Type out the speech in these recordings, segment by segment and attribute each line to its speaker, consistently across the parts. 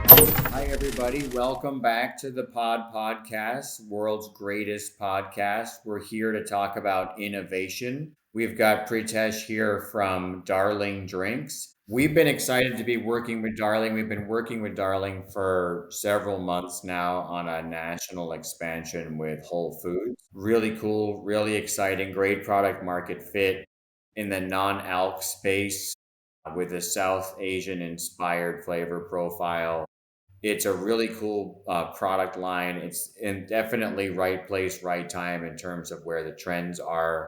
Speaker 1: Hi, everybody. Welcome back to the Pod Podcast, world's greatest podcast. We're here to talk about innovation. We've got Pritesh here from Darling Drinks. We've been excited to be working with Darling. We've been working with Darling for several months now on a national expansion with Whole Foods. Really cool, really exciting, great product market fit in the non-alc space with a South Asian inspired flavor profile. It's a really cool product line. It's in definitely right place, right time in terms of where the trends are,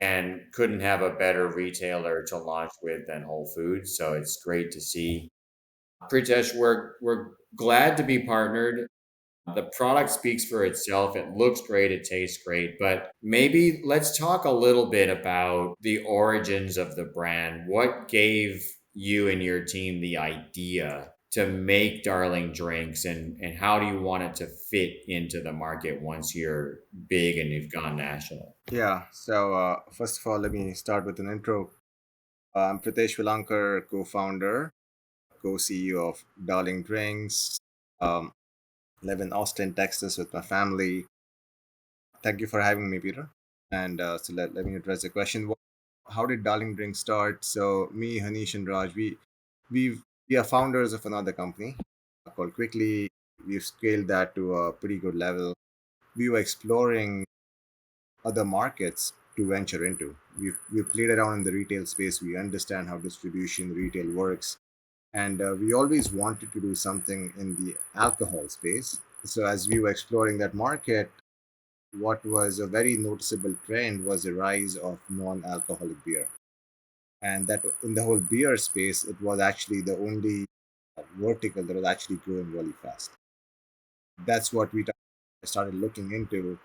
Speaker 1: and couldn't have a better retailer to launch with than Whole Foods. So it's great to see. Pritesh, we're glad to be partnered. The product speaks for itself. It looks great. It tastes great. But maybe let's talk a little bit about the origins of the brand. What gave you and your team the idea to make Darling Drinks, and how do you want it to fit into the market once you're big and you've gone national?
Speaker 2: Yeah, so first of all, let me start with an intro. I'm Pritesh Velankar, co founder, co CEO of Darling Drinks. Um, Live in Austin, Texas with my family. Thank you for having me, Peter. And let me address the question. How did Darling Drinks start? So, me, Hanish, and Raj, we we are founders of another company called Quickly. We've scaled that to a pretty good level. We were exploring other markets to venture into. We've played around in the retail space. We understand how distribution retail works, and we always wanted to do something in the alcohol space. So as we were exploring that market, what was a very noticeable trend was the rise of non-alcoholic beer, and that in the whole beer space, it was actually the only vertical that was actually growing really fast. That's what we started looking into,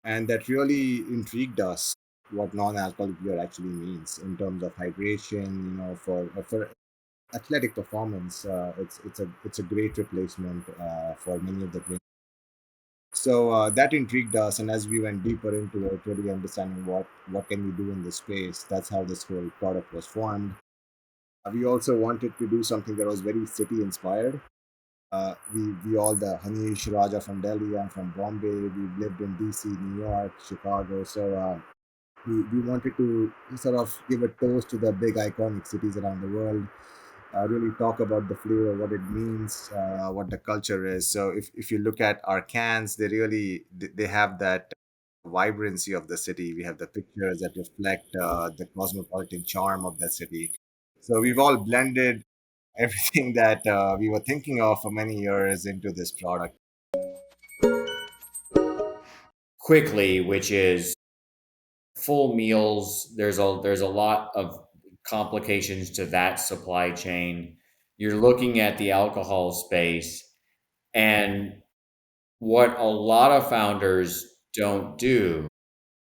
Speaker 2: and that really intrigued us what non-alcoholic beer actually means in terms of hydration. For athletic performance, it's a great replacement for many of the drinks. So that intrigued us, and as we went deeper into it, really understanding what can we do in this space, that's how this whole product was formed. We also wanted to do something that was very city inspired. We all, the Hanish, Raja from Delhi, I'm from Bombay. We've lived in DC, New York, Chicago. So we wanted to sort of give a toast to the big iconic cities around the world. Really talk about the flavor, what it means, what the culture is. So if you look at our cans, they have that vibrancy of the city. We have the pictures that reflect the cosmopolitan charm of that city. So we've all blended everything that we were thinking of for many years into this product.
Speaker 1: Quickly, which is full meals. There's a lot of complications to that supply chain. You're looking at the alcohol space, and what a lot of founders don't do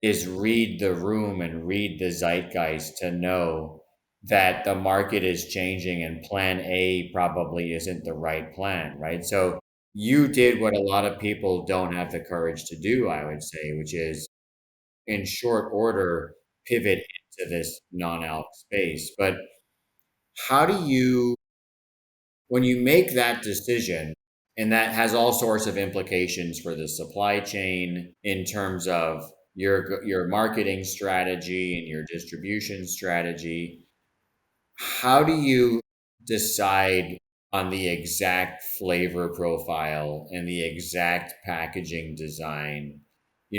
Speaker 1: is read the room and read the zeitgeist to know that the market is changing and plan A probably isn't the right plan, right? So you did what a lot of people don't have the courage to do, I would say, which is in short order pivot into this non-alc space. But how do you, when you make that decision, and that has all sorts of implications for the supply chain in terms of your marketing strategy and your distribution strategy, how do you decide on the exact flavor profile and the exact packaging design,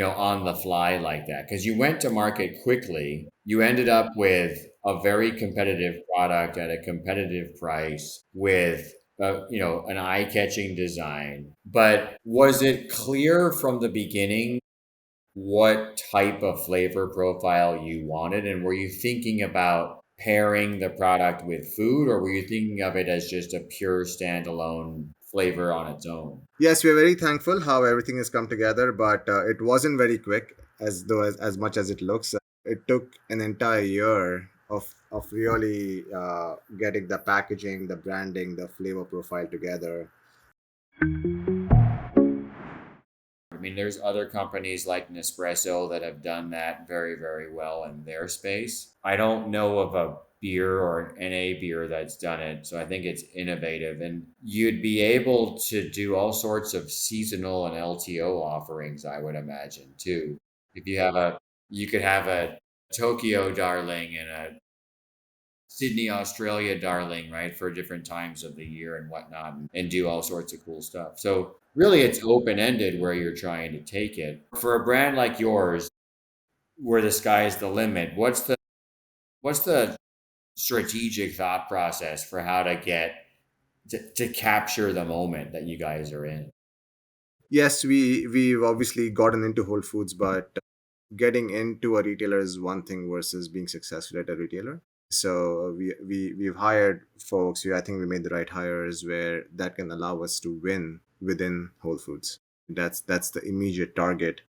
Speaker 1: on the fly like that? Because you went to market quickly. You ended up with a very competitive product at a competitive price with an eye-catching design. But was it clear from the beginning what type of flavor profile you wanted? And were you thinking about pairing the product with food, or were you thinking of it as just a pure standalone flavor on its own?
Speaker 2: Yes, we're very thankful how everything has come together, but it wasn't very quick as much as it looks. It took an entire year of really getting the packaging, the branding, the flavor profile together.
Speaker 1: I mean, there's other companies like Nespresso that have done that very, very well in their space. I don't know of a beer or an NA beer that's done it. So I think it's innovative. And you'd be able to do all sorts of seasonal and LTO offerings, I would imagine, too. If you could have a Tokyo Darling and a Sydney, Australia Darling, right, for different times of the year and whatnot, and do all sorts of cool stuff. So really, it's open ended where you're trying to take it. For a brand like yours, where the sky's the limit, what's the strategic thought process for how to get to capture the moment that you guys are in?
Speaker 2: Yes, we've obviously gotten into Whole Foods, but getting into a retailer is one thing versus being successful at a retailer. So we've hired folks. I think we made the right hires where that can allow us to win within Whole Foods. That's the immediate target.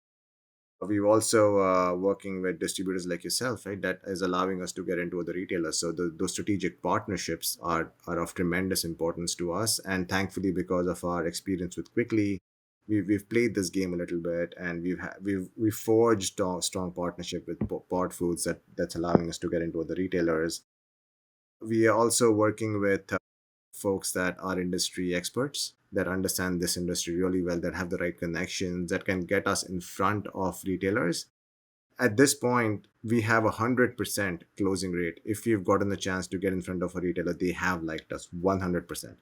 Speaker 2: We've also working with distributors like yourself, right? That is allowing us to get into other retailers. So those strategic partnerships are of tremendous importance to us. And thankfully, because of our experience with Quickly, we've played this game a little bit, and we've forged a strong partnership with Pod Foods that's allowing us to get into other retailers. We are also working with folks that are industry experts that understand this industry really well, that have the right connections, that can get us in front of retailers. At this point, we have 100% closing rate. If we've gotten the chance to get in front of a retailer, they have liked us 100%.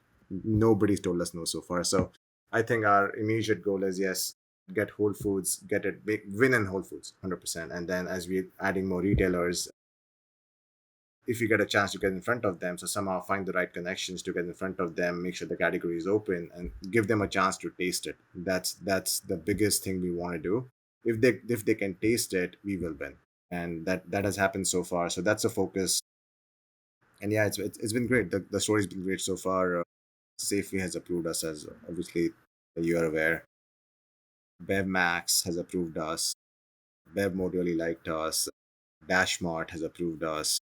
Speaker 2: Nobody's told us no so far. So I think our immediate goal is, yes, get Whole Foods, get it big, win in Whole Foods 100%. And then as we're adding more retailers, if you get a chance to get in front of them, so somehow find the right connections to get in front of them, make sure the category is open, and give them a chance to taste it. That's the biggest thing we want to do. If they can taste it, we will win, and that has happened so far. So that's a focus. And yeah, it's been great. The story's been great so far. Safeway has approved us, as obviously you are aware. Bevmax has approved us. Bevmo really liked us. Dashmart has approved us.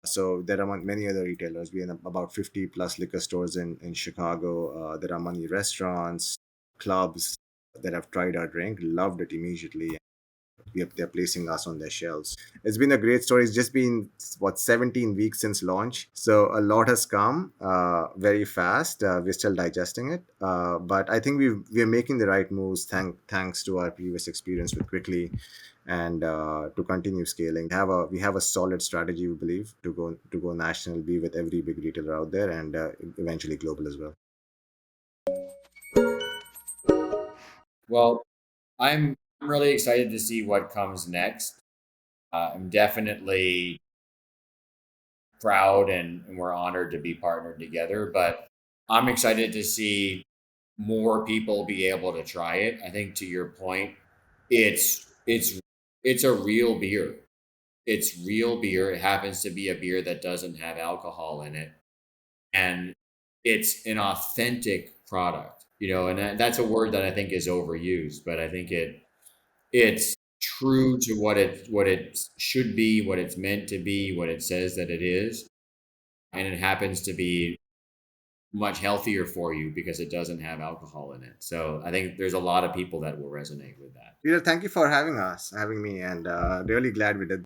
Speaker 2: So there are many other retailers. We have about 50 plus liquor stores in Chicago. There are many restaurants, clubs that have tried our drink, loved it immediately. They're placing us on their shelves. It's been a great story. It's just been, what, 17 weeks since launch. So a lot has come very fast. We're still digesting it. But I think we're making the right moves thanks to our previous experience with Quickly, and to continue scaling. We have a solid strategy, we believe, to go national, be with every big retailer out there, and eventually global as well.
Speaker 1: Well, I'm really excited to see what comes next. I'm definitely proud and we're honored to be partnered together, but I'm excited to see more people be able to try it. I think to your point, it's a real beer. It's real beer. It happens to be a beer that doesn't have alcohol in it, and it's an authentic product. And that's a word that I think is overused, but I think it's true to what it should be, what it's meant to be, what it says that it is, and it happens to be much healthier for you because it doesn't have alcohol in it. So I think there's a lot of people that will resonate with that.
Speaker 2: Peter, thank you for having me, and really glad we did.